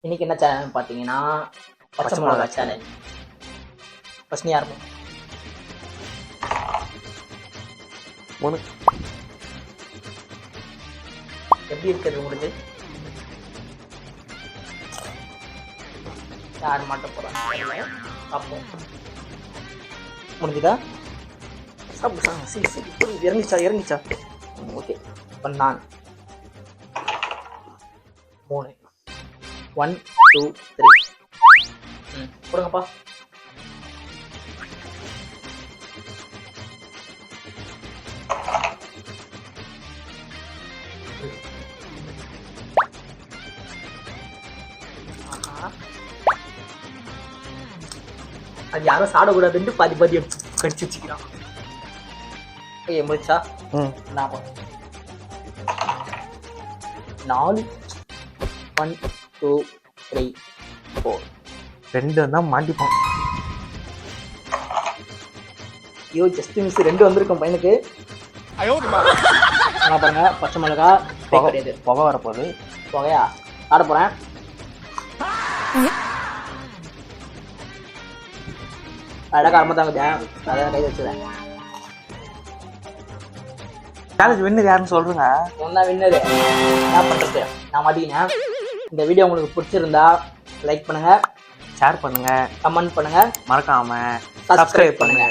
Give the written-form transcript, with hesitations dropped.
இன்னைக்கு என்ன சேனல் பார்த்தீங்கன்னா பச்சை மிளகா சேனல். ஃபர்ஸ்ட் நீ யாருமே எப்படி இருக்குது உங்களுக்கு? யார் மாட்ட போகிறாங்க பார்ப்போம். முடிஞ்சுதா? சாப்பிடு சாப்பிடு, சரி சரி, இறங்கிச்சா ஓகே. இப்போ நான் 3 1 2 3 கொடுங்கப்பா. அது யாரும் சாப்பிடக்கூடாதுன்னு பாதி பாதி கடிச்சு வச்சுக்கிறான். ஓகே முடிச்சா? நான் 4 1 2 3 4 2 தான் மாட்டிப்போம். ஐயோ ஜஸ்ட் மிஸ் 2 வந்திருக்கும் பையனுக்கு. நான் பாருங்க பச்சை மிளகா கிடையாது, புகை வரப்போகுது. புகையா ஆட போறேன். அழகா ஆரம்பத்தாங்க அதான் கை வச்சுறேன். சேலஞ்ச் வின்னர் யாருன்னு சொல்றேங்க. ஒன்னா வின்னரு என்ன பண்றது, நான் மாட்டிக்கினேன். இந்த வீடியோ உங்களுக்கு பிடிச்சிருந்தா லைக் பண்ணுங்க, ஷேர் பண்ணுங்க, கமெண்ட் பண்ணுங்க, மறக்காம சப்ஸ்கிரைப் பண்ணுங்க.